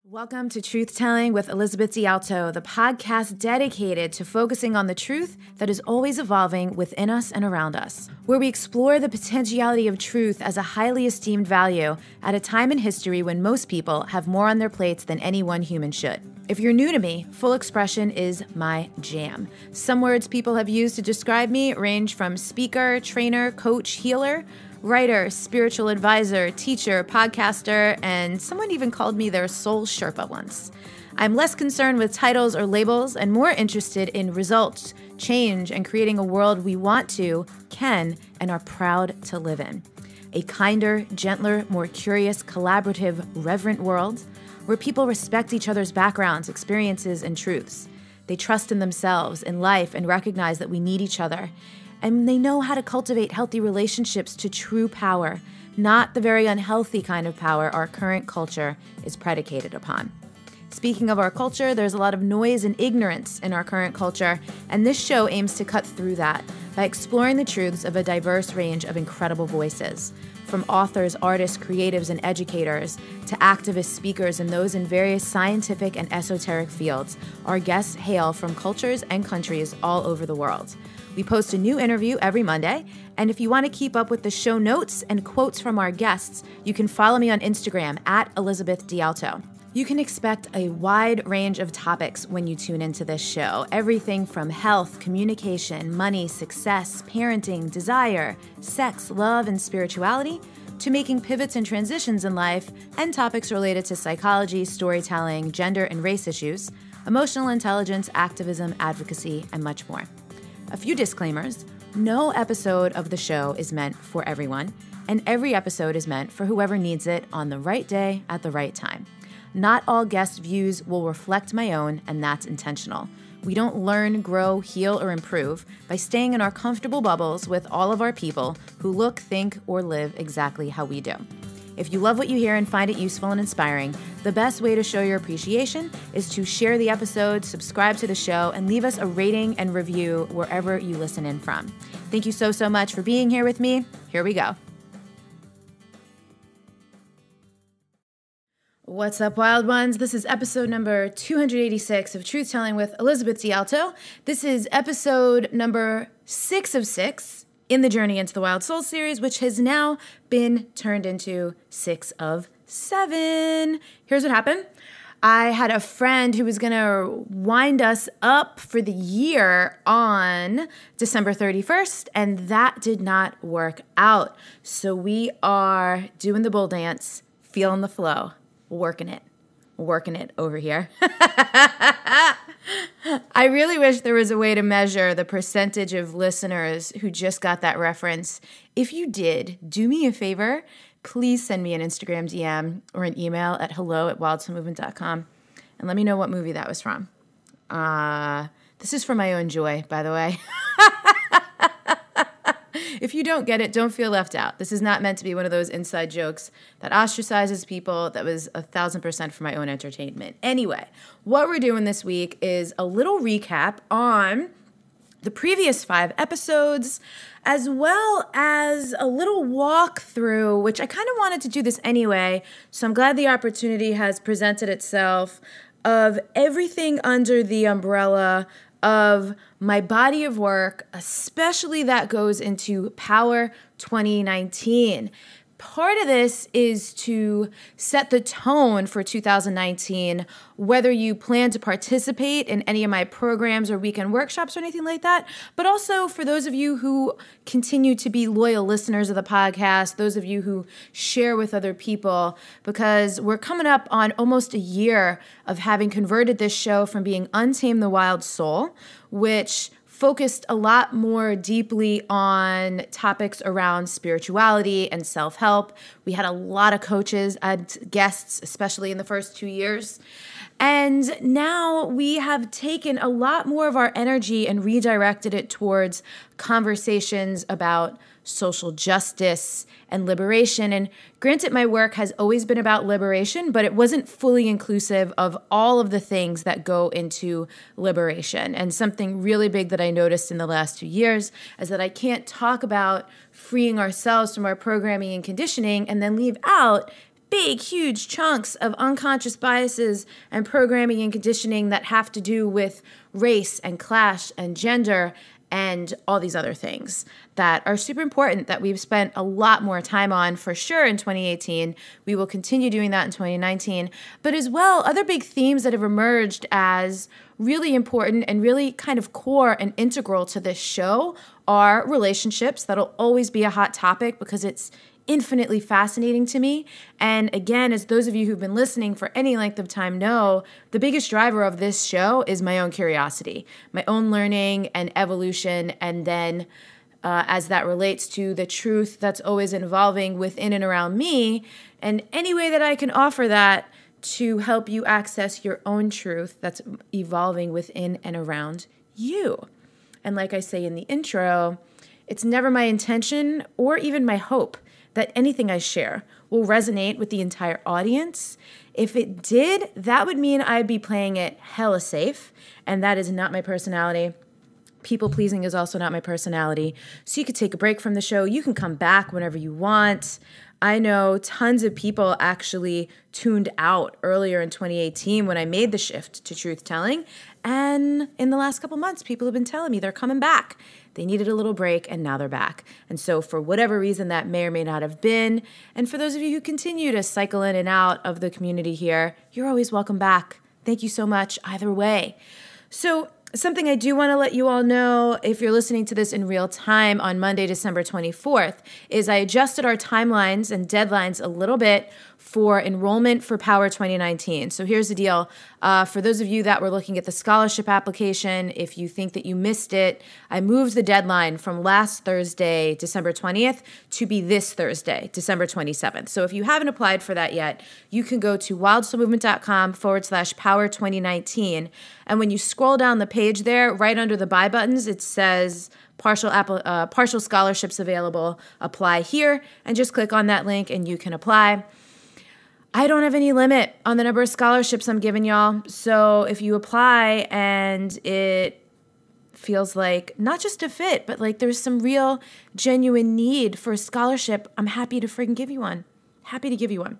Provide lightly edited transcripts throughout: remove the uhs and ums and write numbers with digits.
Welcome to Truth Telling with Elizabeth D'Alto, the podcast dedicated to focusing on the truth that is always evolving within us and around us, where we explore the potentiality of truth as a highly esteemed value at a time in history when most people have more on their plates than any one human should. If you're new to me, full expression is my jam. Some words people have used to describe me range from speaker, trainer, coach, healer, writer, spiritual advisor, teacher, podcaster, and someone even called me their soul Sherpa once. I'm less concerned with titles or labels and more interested in results, change, and creating a world we want to, can, and are proud to live in. A kinder, gentler, more curious, collaborative, reverent world where people respect each other's backgrounds, experiences, and truths. They trust in themselves, in life, and recognize that we need each other. And they know how to cultivate healthy relationships to true power, not the very unhealthy kind of power our current culture is predicated upon. Speaking of our culture, there's a lot of noise and ignorance in our current culture, and this show aims to cut through that by exploring the truths of a diverse range of incredible voices. From authors, artists, creatives, and educators to activists, speakers, and those in various scientific and esoteric fields, our guests hail from cultures and countries all over the world. We post a new interview every Monday, and if you want to keep up with the show notes and quotes from our guests, you can follow me on Instagram at Elizabeth D'Alto. You can expect a wide range of topics when you tune into this show. Everything from health, communication, money, success, parenting, desire, sex, love, and spirituality, to making pivots and transitions in life, and topics related to psychology, storytelling, gender and race issues, emotional intelligence, activism, advocacy, and much more. A few disclaimers. No episode of the show is meant for everyone, and every episode is meant for whoever needs it on the right day at the right time. Not all guest views will reflect my own, and that's intentional. We don't learn, grow, heal, or improve by staying in our comfortable bubbles with all of our people who look, think, or live exactly how we do. If you love what you hear and find it useful and inspiring, the best way to show your appreciation is to share the episode, subscribe to the show, and leave us a rating and review wherever you listen in from. Thank you so much for being here with me. Here we go. What's up, wild ones? This is episode number 286 of Truth Telling with Elizabeth D'Alto. This is episode number 6 of 6 in the Journey into the Wild Soul series, which has now been turned into 6 of 7. Here's what happened. I had a friend who was going to wind us up for the year on December 31st, and that did not work out. So we are doing the bull dance, feeling the flow, working it over here. I really wish there was a way to measure the percentage of listeners who just got that reference. If you did, do me a favor. Please send me an Instagram DM or an email at hello@wildsoulmovement.com and let me know what movie that was from. This is for my own joy, by the way. If you don't get it, don't feel left out. This is not meant to be one of those inside jokes that ostracizes people. That was 1,000% for my own entertainment. Anyway, what we're doing this week is a little recap on the previous 5 episodes, as well as a little walkthrough, which I kind of wanted to do this anyway, so I'm glad the opportunity has presented itself, of everything under the umbrella of my body of work, especially that goes into Power 2019. Part of this is to set the tone for 2019, whether you plan to participate in any of my programs or weekend workshops or anything like that, but also for those of you who continue to be loyal listeners of the podcast, those of you who share with other people, because we're coming up on almost a year of having converted this show from being Untamed the Wild Soul, which focused a lot more deeply on topics around spirituality and self-help. We had a lot of coaches and guests, especially in the first 2 years. And now we have taken a lot more of our energy and redirected it towards conversations about social justice and liberation. And granted, my work has always been about liberation, but it wasn't fully inclusive of all of the things that go into liberation. And something really big that I noticed in the last 2 years is that I can't talk about freeing ourselves from our programming and conditioning and then leave out big, huge chunks of unconscious biases and programming and conditioning that have to do with race and class and gender and all these other things that are super important that we've spent a lot more time on for sure in 2018. We will continue doing that in 2019. But as well, other big themes that have emerged as really important and really kind of core and integral to this show are relationships. That'll always be a hot topic because it's infinitely fascinating to me. And again, as those of you who've been listening for any length of time know, the biggest driver of this show is my own curiosity, my own learning and evolution, and then as that relates to the truth that's always evolving within and around me, and any way that I can offer that to help you access your own truth that's evolving within and around you. And like I say in the intro, it's never my intention or even my hope that anything I share will resonate with the entire audience. If it did, that would mean I'd be playing it hella safe, and that is not my personality. People pleasing is also not my personality. So you could take a break from the show. You can come back whenever you want. I know tons of people actually tuned out earlier in 2018 when I made the shift to truth telling. And in the last couple months, people have been telling me they're coming back. They needed a little break, and now they're back. And so for whatever reason that may or may not have been, and for those of you who continue to cycle in and out of the community here, you're always welcome back. Thank you so much either way. So something I do want to let you all know, if you're listening to this in real time on Monday, December 24th, is I adjusted our timelines and deadlines a little bit for enrollment for Power 2019. So here's the deal. For those of you that were looking at the scholarship application, if you think that you missed it, I moved the deadline from last Thursday, December 20th, to be this Thursday, December 27th. So if you haven't applied for that yet, you can go to wildsoulmovement.com/Power 2019. And when you scroll down the page there, right under the buy buttons, it says partial scholarships available. Apply here, and just click on that link and you can apply. I don't have any limit on the number of scholarships I'm giving y'all. So if you apply and it feels like not just a fit, but like there's some real genuine need for a scholarship, I'm happy to freaking give you one. Happy to give you one.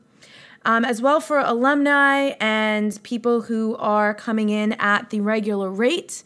As well for alumni and people who are coming in at the regular rate,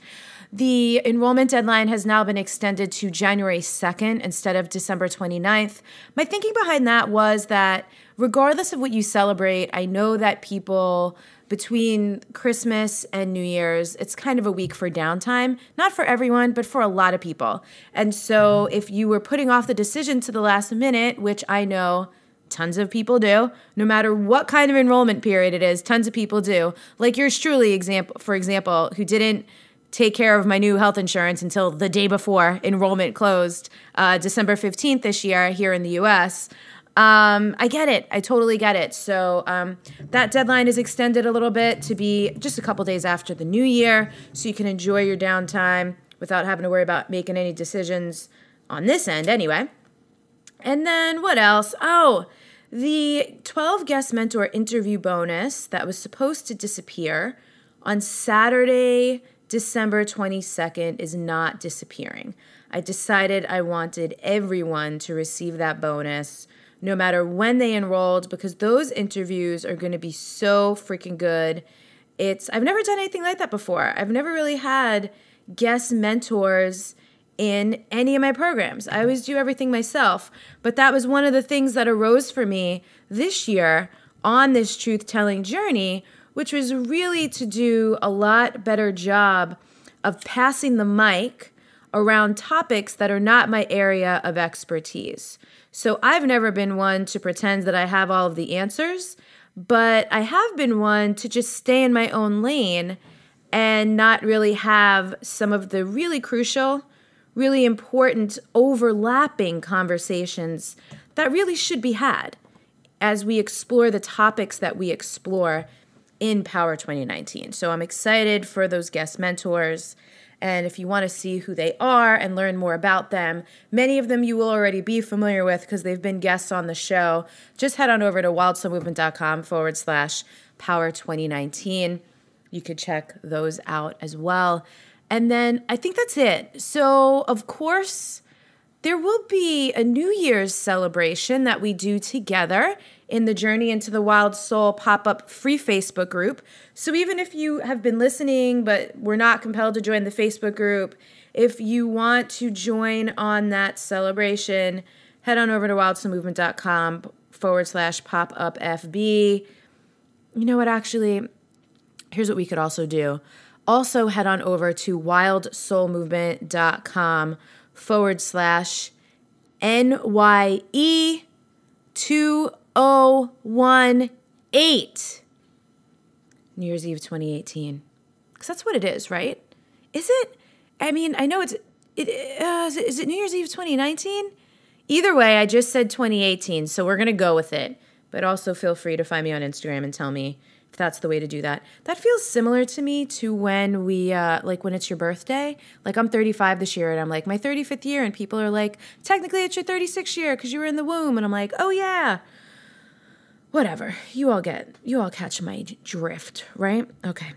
the enrollment deadline has now been extended to January 2nd instead of December 29th. My thinking behind that was that regardless of what you celebrate, I know that people between Christmas and New Year's, it's kind of a week for downtime. Not for everyone, but for a lot of people. And so if you were putting off the decision to the last minute, which I know tons of people do, no matter what kind of enrollment period it is, tons of people do. Like yours truly, for example, who didn't take care of my new health insurance until the day before enrollment closed, December 15th this year here in the US. I get it. I totally get it. So that deadline is extended a little bit to be just a couple days after the new year, so you can enjoy your downtime without having to worry about making any decisions on this end anyway. And then what else? Oh, the 12 guest mentor interview bonus that was supposed to disappear on Saturday, December 22nd is not disappearing. I decided I wanted everyone to receive that bonus no matter when they enrolled, because those interviews are going to be so freaking good. I've never done anything like that before. I've never really had guest mentors in any of my programs. I always do everything myself. But that was one of the things that arose for me this year on this truth-telling journey, which was really to do a lot better job of passing the mic around topics that are not my area of expertise. So I've never been one to pretend that I have all of the answers, but I have been one to just stay in my own lane and not really have some of the really crucial, really important overlapping conversations that really should be had as we explore the topics that we explore in Power 2019. So I'm excited for those guest mentors. And if you want to see who they are and learn more about them, many of them you will already be familiar with because they've been guests on the show. Just head on over to wildsoulmovement.com/Power 2019. You could check those out as well. And then I think that's it. So, of course, there will be a New Year's celebration that we do together in the Journey into the Wild Soul pop-up free Facebook group. So even if you have been listening but were not compelled to join the Facebook group, if you want to join on that celebration, head on over to wildsoulmovement.com/pop-up-FB. You know what, actually, here's what we could also do. Also head on over to wildsoulmovement.com/NYE2018. New Year's Eve 2018. Because that's what it is, right? Is it? I mean, I know is it New Year's Eve 2019? Either way, I just said 2018, so we're going to go with it. But also feel free to find me on Instagram and tell me if that's the way to do that. That feels similar to me to when we, when it's your birthday. Like, I'm 35 this year, and I'm like, my 35th year, and people are like, technically it's your 36th year because you were in the womb. And I'm like, oh, yeah. Whatever. You all catch my drift, right? Okay.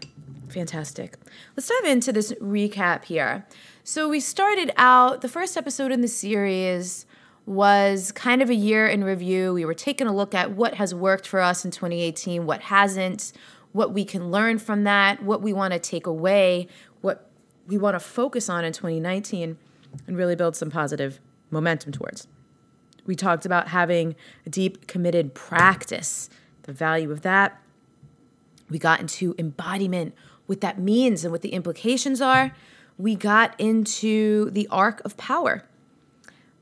Fantastic. Let's dive into this recap here. So we started out, the first episode in the series was kind of a year in review. We were taking a look at what has worked for us in 2018, what hasn't, what we can learn from that, what we want to take away, what we want to focus on in 2019 and really build some positive momentum towards. We talked about having a deep, committed practice, the value of that. We got into embodiment, what that means and what the implications are. We got into the arc of power,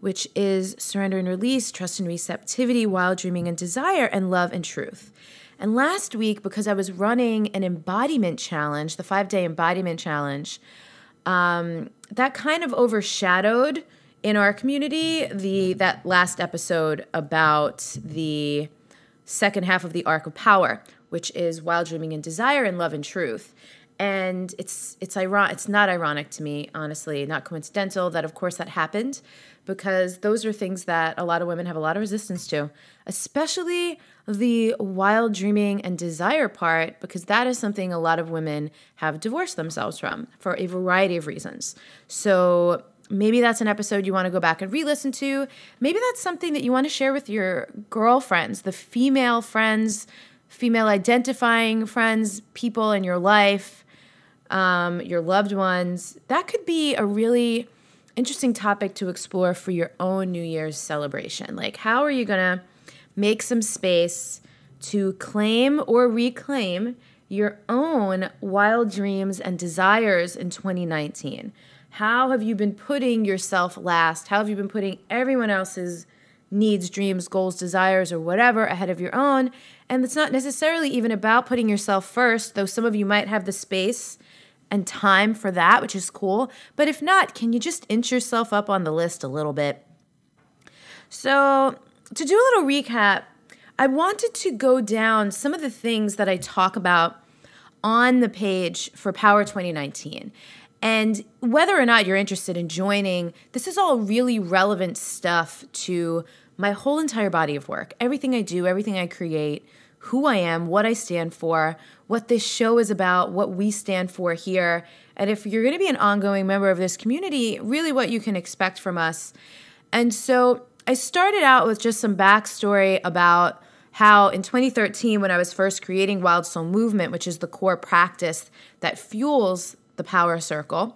which is surrender and release, trust and receptivity, wild dreaming and desire, and love and truth. And last week, because I was running an embodiment challenge, the 5-day embodiment challenge, that kind of overshadowed in our community that last episode about the second half of the arc of power, which is wild dreaming and desire and love and truth. And it's not ironic to me, honestly, not coincidental that, of course, that happened, because those are things that a lot of women have a lot of resistance to, especially the wild dreaming and desire part, because that is something a lot of women have divorced themselves from for a variety of reasons. So maybe that's an episode you want to go back and re-listen to. Maybe that's something that you want to share with your girlfriends, the female friends, female identifying friends, people in your life, your loved ones. That could be a really interesting topic to explore for your own New Year's celebration. Like, how are you going to make some space to claim or reclaim your own wild dreams and desires in 2019? How have you been putting yourself last? How have you been putting everyone else's needs, dreams, goals, desires, or whatever ahead of your own? And it's not necessarily even about putting yourself first, though some of you might have the space and time for that, which is cool. But if not, can you just inch yourself up on the list a little bit? So to do a little recap, I wanted to go down some of the things that I talk about on the page for Power 2019. And whether or not you're interested in joining, this is all really relevant stuff to my whole entire body of work. Everything I do, everything I create, who I am, what I stand for, what this show is about, what we stand for here. And if you're going to be an ongoing member of this community, really what you can expect from us. And so I started out with just some backstory about how in 2013, when I was first creating Wild Soul Movement, which is the core practice that fuels the Power Circle,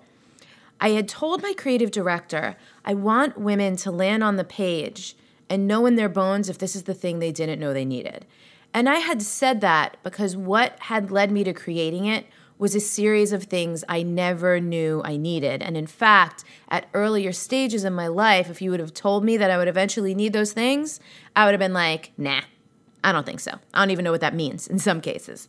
I had told my creative director, I want women to land on the page and know in their bones if this is the thing they didn't know they needed. And I had said that because what had led me to creating it was a series of things I never knew I needed. And in fact, at earlier stages in my life, if you would have told me that I would eventually need those things, I would have been like, nah, I don't think so. I don't even know what that means in some cases.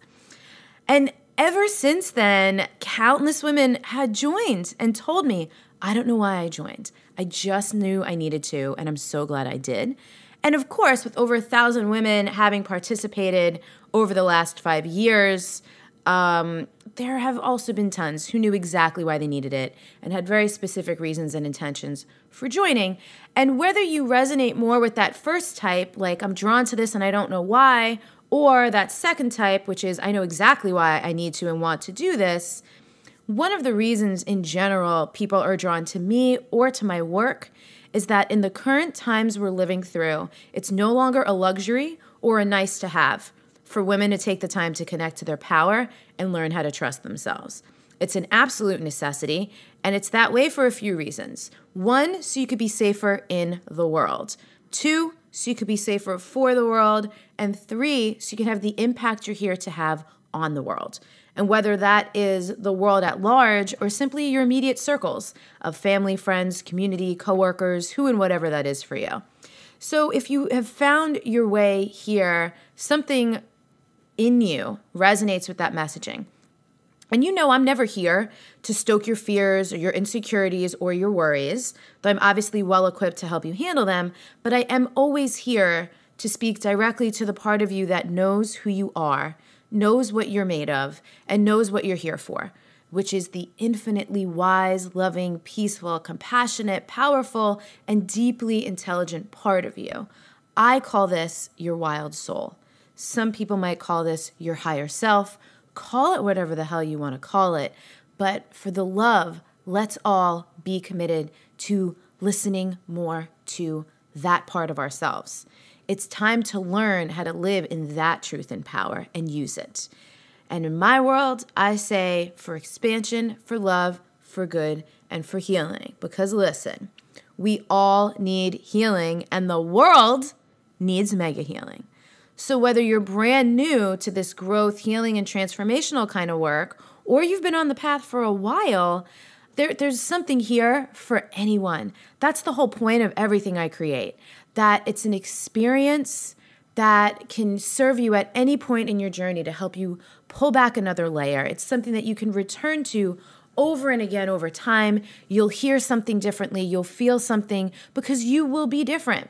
And ever since then, countless women had joined and told me, I don't know why I joined. I just knew I needed to, and I'm so glad I did. And of course, with over 1,000 women having participated over the last 5 years, there have also been tons who knew exactly why they needed it and had very specific reasons and intentions for joining. And whether you resonate more with that first type, like I'm drawn to this and I don't know why, or that second type, which is I know exactly why I need to and want to do this, one of the reasons in general people are drawn to me or to my work is that in the current times we're living through, it's no longer a luxury or a nice to have for women to take the time to connect to their power and learn how to trust themselves. It's an absolute necessity, and it's that way for a few reasons. 1, so you could be safer in the world. 2, so you could be safer for the world. And 3, so you can have the impact you're here to have on the world. And whether that is the world at large or simply your immediate circles of family, friends, community, coworkers, who and whatever that is for you. So if you have found your way here, something in you resonates with that messaging. And you know I'm never here to stoke your fears or your insecurities or your worries, though I'm obviously well equipped to help you handle them, but I am always here to speak directly to the part of you that knows who you are, knows what you're made of, and knows what you're here for, which is the infinitely wise, loving, peaceful, compassionate, powerful, and deeply intelligent part of you. I call this your wild soul. Some people might call this your higher self. Call it whatever the hell you want to call it. But for the love, let's all be committed to listening more to that part of ourselves. It's time to learn how to live in that truth and power and use it. And in my world, I say for expansion, for love, for good, and for healing. Because listen, we all need healing, and the world needs mega healing. So whether you're brand new to this growth, healing, and transformational kind of work, or you've been on the path for a while, there's something here for anyone. That's the whole point of everything I create, that it's an experience that can serve you at any point in your journey to help you pull back another layer. It's something that you can return to over and again over time. You'll hear something differently. You'll feel something because you will be different.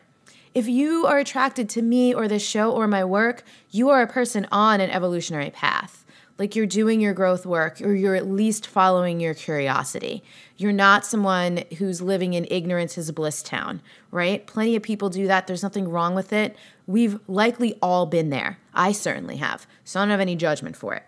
If you are attracted to me or this show or my work, you are a person on an evolutionary path. Like you're doing your growth work, or you're at least following your curiosity. You're not someone who's living in ignorance is bliss town, right? Plenty of people do that. There's nothing wrong with it. We've likely all been there. I certainly have. So I don't have any judgment for it.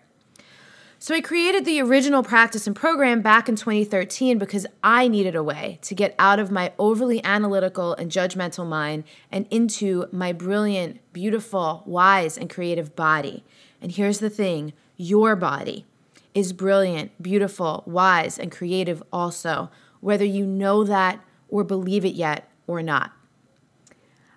So I created the original practice and program back in 2013 because I needed a way to get out of my overly analytical and judgmental mind and into my brilliant, beautiful, wise, and creative body. And here's the thing, your body is brilliant, beautiful, wise, and creative also, whether you know that or believe it yet or not.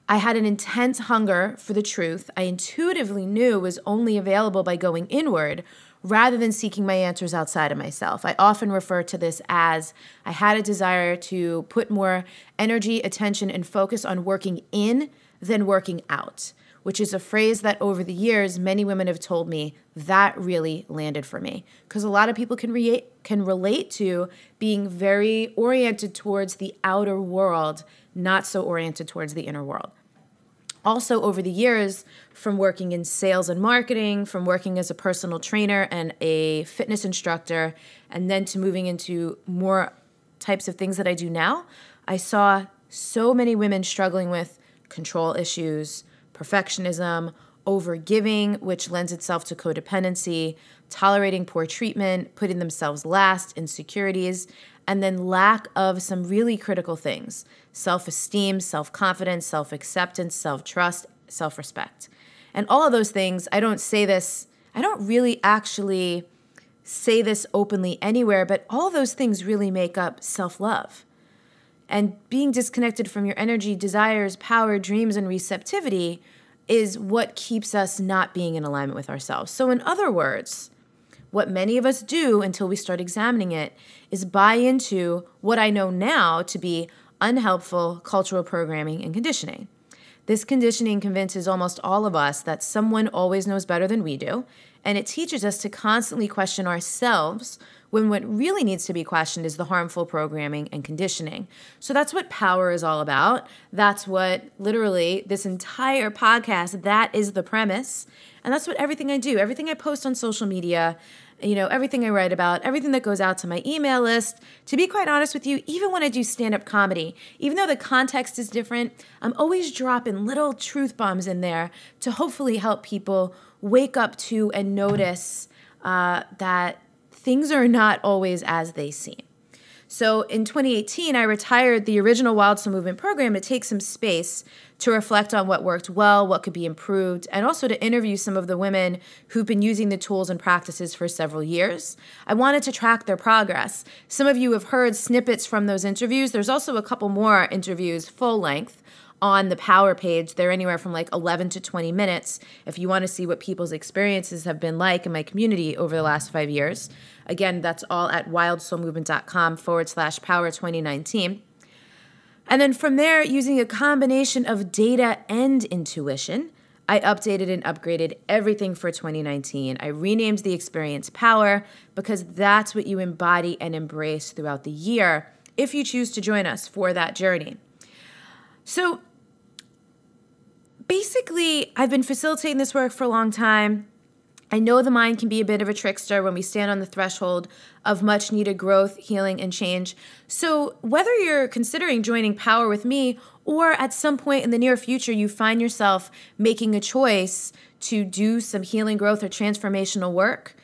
I had an intense hunger for the truth I intuitively knew was only available by going inward rather than seeking my answers outside of myself. I often refer to this as I had a desire to put more energy, attention, and focus on working in than working out, which is a phrase that over the years, many women have told me that really landed for me. Because a lot of people can relate to being very oriented towards the outer world, not so oriented towards the inner world. Also, over the years, from working in sales and marketing, from working as a personal trainer and a fitness instructor, and then to moving into more types of things that I do now, I saw so many women struggling with control issues, perfectionism, overgiving, which lends itself to codependency, tolerating poor treatment, putting themselves last, insecurities, and then lack of some really critical things: self-esteem, self-confidence, self-acceptance, self-trust, self-respect. And all of those things, I don't really actually say this openly anywhere, but all of those things really make up self-love. And being disconnected from your energy, desires, power, dreams, and receptivity is what keeps us not being in alignment with ourselves. So in other words, what many of us do until we start examining it is buy into what I know now to be unhelpful cultural programming and conditioning. This conditioning convinces almost all of us that someone always knows better than we do, and it teaches us to constantly question ourselves when what really needs to be questioned is the harmful programming and conditioning. So that's what power is all about. That's what literally this entire podcast, that is the premise. And that's what everything I do, everything I post on social media, everything I write about, everything that goes out to my email list. To be quite honest with you, even when I do stand-up comedy, even though the context is different, I'm always dropping little truth bombs in there to hopefully help people wake up to and notice that things are not always as they seem. So in 2018, I retired the original Wild Soul Movement program to take some space to reflect on what worked well, what could be improved, and also to interview some of the women who've been using the tools and practices for several years. I wanted to track their progress. Some of you have heard snippets from those interviews. There's also a couple more interviews, full length, on the Power page. They're anywhere from like 11 to 20 minutes if you want to see what people's experiences have been like in my community over the last 5 years. Again, that's all at wildsoulmovement.com/power 2019. And then from there, using a combination of data and intuition, I updated and upgraded everything for 2019. I renamed the experience Power because that's what you embody and embrace throughout the year if you choose to join us for that journey. So basically, I've been facilitating this work for a long time. I know the mind can be a bit of a trickster when we stand on the threshold of much needed growth, healing, and change. So whether you're considering joining Power with me or at some point in the near future you find yourself making a choice to do some healing, growth, or transformational work,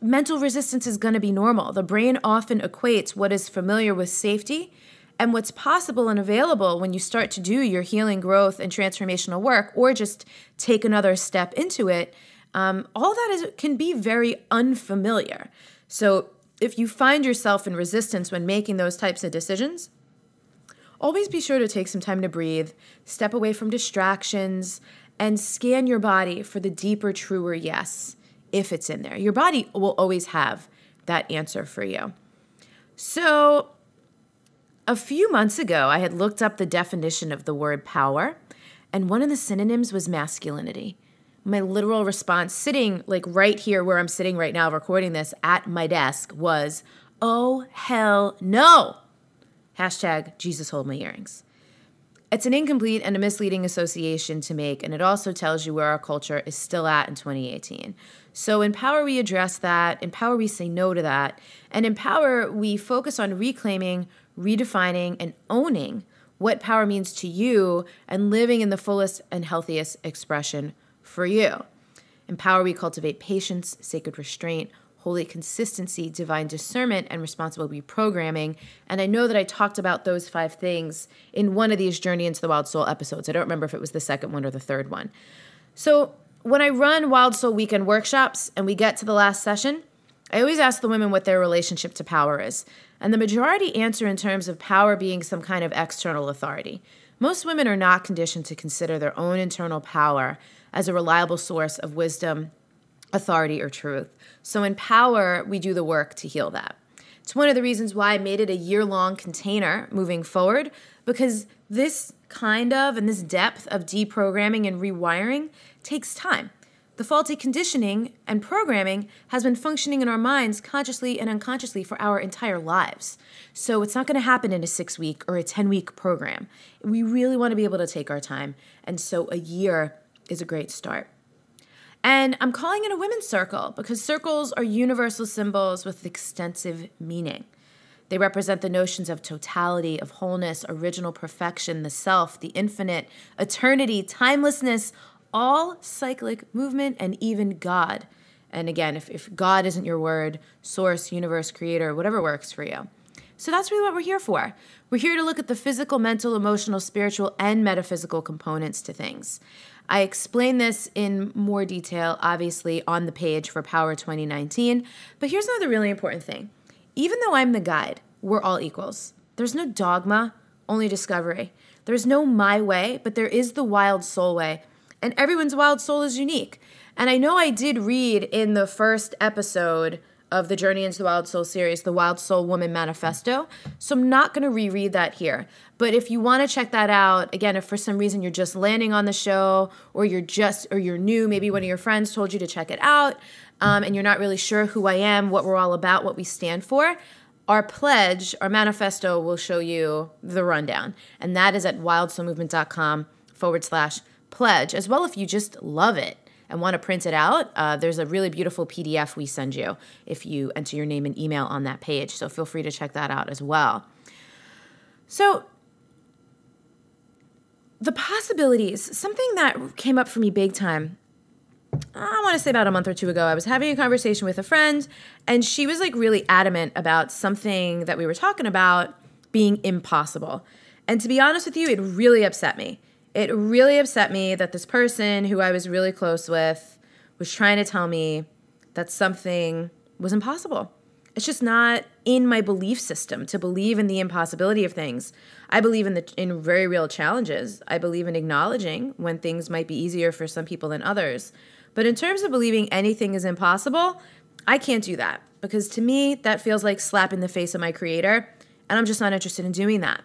mental resistance is going to be normal. The brain often equates what is familiar with safety, and what's possible and available when you start to do your healing, growth, and transformational work, or just take another step into it, all that can be very unfamiliar. So if you find yourself in resistance when making those types of decisions, always be sure to take some time to breathe, step away from distractions, and scan your body for the deeper, truer yes, if it's in there. Your body will always have that answer for you. So a few months ago, I had looked up the definition of the word power, and one of the synonyms was masculinity. My literal response, sitting like right here where I'm sitting right now recording this at my desk, was, oh, hell no. Hashtag Jesus hold my earrings. It's an incomplete and a misleading association to make, and it also tells you where our culture is still at in 2018. So in Power, we address that. In Power, we say no to that. And in Power, we focus on reclaiming, redefining, and owning what power means to you and living in the fullest and healthiest expression for you. In Power, we cultivate patience, sacred restraint, holy consistency, divine discernment, and responsible reprogramming. And I know that I talked about those 5 things in one of these Journey into the Wild Soul episodes. I don't remember if it was the second one or the third one. So when I run Wild Soul Weekend workshops and we get to the last session, I always ask the women what their relationship to power is. And the majority answer in terms of power being some kind of external authority. Most women are not conditioned to consider their own internal power as a reliable source of wisdom, authority, or truth. So in Power, we do the work to heal that. It's one of the reasons why I made it a year-long container moving forward, because this kind of and this depth of deprogramming and rewiring takes time. The faulty conditioning and programming has been functioning in our minds consciously and unconsciously for our entire lives. So it's not going to happen in a 6-week or a 10-week program. We really want to be able to take our time. And so a year is a great start. And I'm calling it a women's circle because circles are universal symbols with extensive meaning. They represent the notions of totality, of wholeness, original perfection, the self, the infinite, eternity, timelessness, all cyclic movement, and even God. And again, if God isn't your word, source, universe, creator, whatever works for you. So that's really what we're here for. We're here to look at the physical, mental, emotional, spiritual, and metaphysical components to things. I explain this in more detail, obviously, on the page for Power 2019. But here's another really important thing. Even though I'm the guide, we're all equals. There's no dogma, only discovery. There's no my way, but there is the wild soul way. And everyone's wild soul is unique. And I know I did read in the first episode of the Journey into the Wild Soul series, the Wild Soul Woman Manifesto. So I'm not going to reread that here. But if you want to check that out, again, if for some reason you're just landing on the show or you're new, maybe one of your friends told you to check it out, and you're not really sure who I am, what we're all about, what we stand for, our pledge, our manifesto will show you the rundown. And that is at wildsoulmovement.com/pledge. As well, if you just love it and want to print it out, there's a really beautiful PDF we send you if you enter your name and email on that page. So feel free to check that out as well. So the possibilities, something that came up for me big time I want to say about a month or two ago, I was having a conversation with a friend, and she was like really adamant about something that we were talking about being impossible. And to be honest with you, it really upset me. It really upset me that this person who I was really close with was trying to tell me that something was impossible. It's just not in my belief system to believe in the impossibility of things. I believe in very real challenges. I believe in acknowledging when things might be easier for some people than others. But in terms of believing anything is impossible, I can't do that, because to me, that feels like slapping the face of my creator, and I'm just not interested in doing that.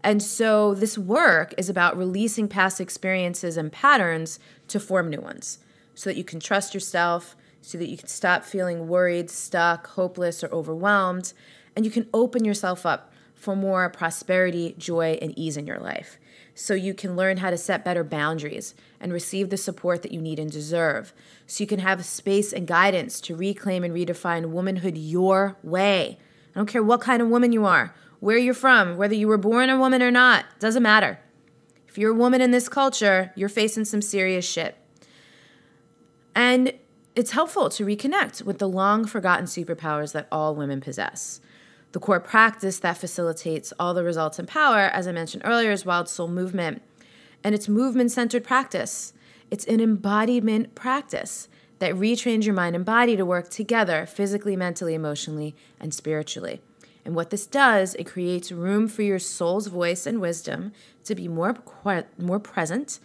And so this work is about releasing past experiences and patterns to form new ones, so that you can trust yourself, so that you can stop feeling worried, stuck, hopeless, or overwhelmed, and you can open yourself up for more prosperity, joy, and ease in your life. So you can learn how to set better boundaries and receive the support that you need and deserve. So you can have space and guidance to reclaim and redefine womanhood your way. I don't care what kind of woman you are, where you're from, whether you were born a woman or not, doesn't matter. If you're a woman in this culture, you're facing some serious shit. And it's helpful to reconnect with the long-forgotten superpowers that all women possess. The core practice that facilitates all the results and power, as I mentioned earlier, is Wild Soul Movement. And it's movement-centered practice. It's an embodiment practice that retrains your mind and body to work together physically, mentally, emotionally, and spiritually. And what this does, it creates room for your soul's voice and wisdom to be more present,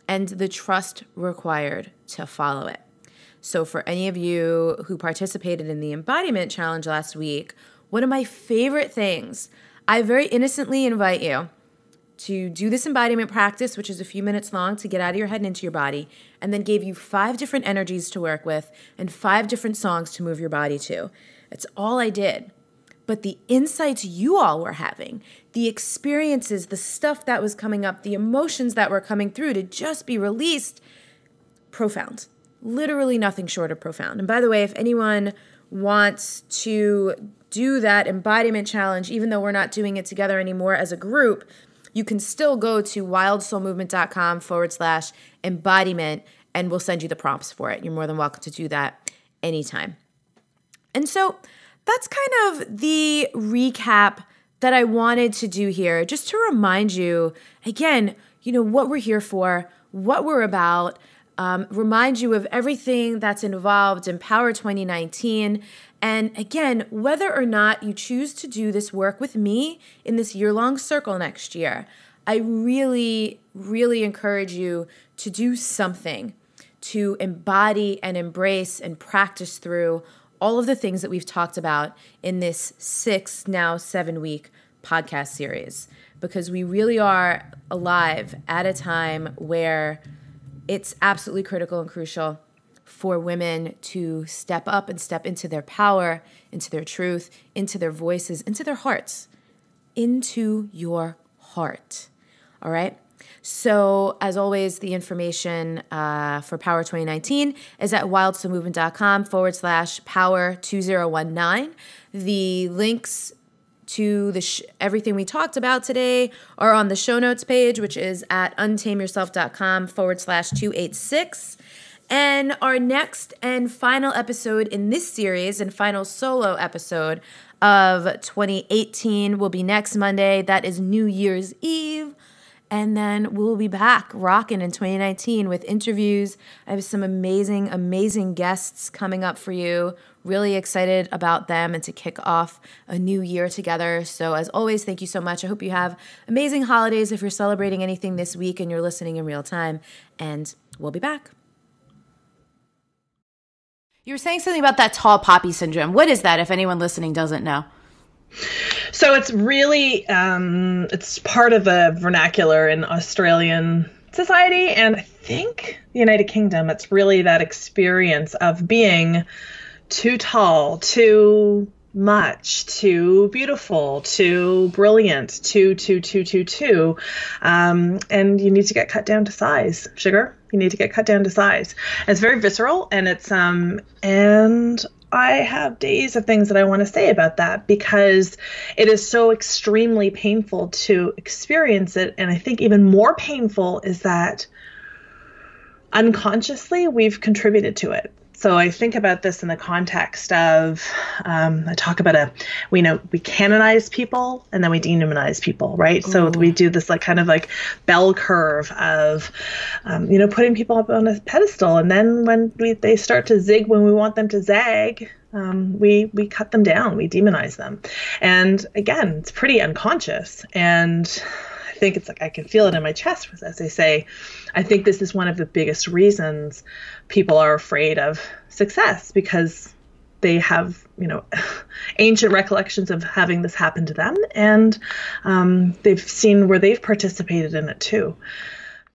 and the trust required to follow it. So for any of you who participated in the embodiment challenge last week, one of my favorite things, I very innocently invite you to do this embodiment practice, which is a few minutes long, to get out of your head and into your body, and then gave you 5 different energies to work with and 5 different songs to move your body to. That's all I did. But the insights you all were having, the experiences, the stuff that was coming up, the emotions that were coming through to just be released, profound. Literally nothing short of profound. And by the way, if anyone wants to do that embodiment challenge, even though we're not doing it together anymore as a group, you can still go to wildsoulmovement.com/embodiment, and we'll send you the prompts for it. You're more than welcome to do that anytime. And so that's kind of the recap that I wanted to do here, just to remind you, again, what we're here for, what we're about, remind you of everything that's involved in Power 2019. And again, whether or not you choose to do this work with me in this year-long circle next year, I really, really encourage you to do something to embody and embrace and practice through all of the things that we've talked about in this 7-week podcast series, because we really are alive at a time where it's absolutely critical and crucial for women to step up and step into their power, into their truth, into their voices, into their hearts, into your heart. All right? So as always, the information for Power 2019 is at wildsoulmovement.com/power2019. The links to everything we talked about today are on the show notes page, which is at untameyourself.com/286. And our next and final episode in this series, and final solo episode of 2018, will be next Monday. That is New Year's Eve. And then we'll be back rocking in 2019 with interviews. I have some amazing, amazing guests coming up for you. Really excited about them and to kick off a new year together. So as always, thank you so much. I hope you have amazing holidays if you're celebrating anything this week and you're listening in real time. And we'll be back. You were saying something about that tall poppy syndrome. What is that, if anyone listening doesn't know? So it's really, it's part of the vernacular in Australian society, and I think the United Kingdom. It's really that experience of being too tall, too much, too beautiful, too brilliant, too. And you need to get cut down to size, sugar. You need to get cut down to size. And it's very visceral, and it's, and I have days of things that I want to say about that, because it is so extremely painful to experience it. And I think even more painful is that unconsciously we've contributed to it. So I think about this in the context of, I talk about we canonize people and then we dehumanize people, right? Ooh. So we do this like kind of like bell curve of, putting people up on a pedestal. And then when they start to zig when we want them to zag, we cut them down, we demonize them. And again, it's pretty unconscious. And I think it's like I can feel it in my chest as I say, I think this is one of the biggest reasons people are afraid of success, because they have, ancient recollections of having this happen to them, and they've seen where they've participated in it too.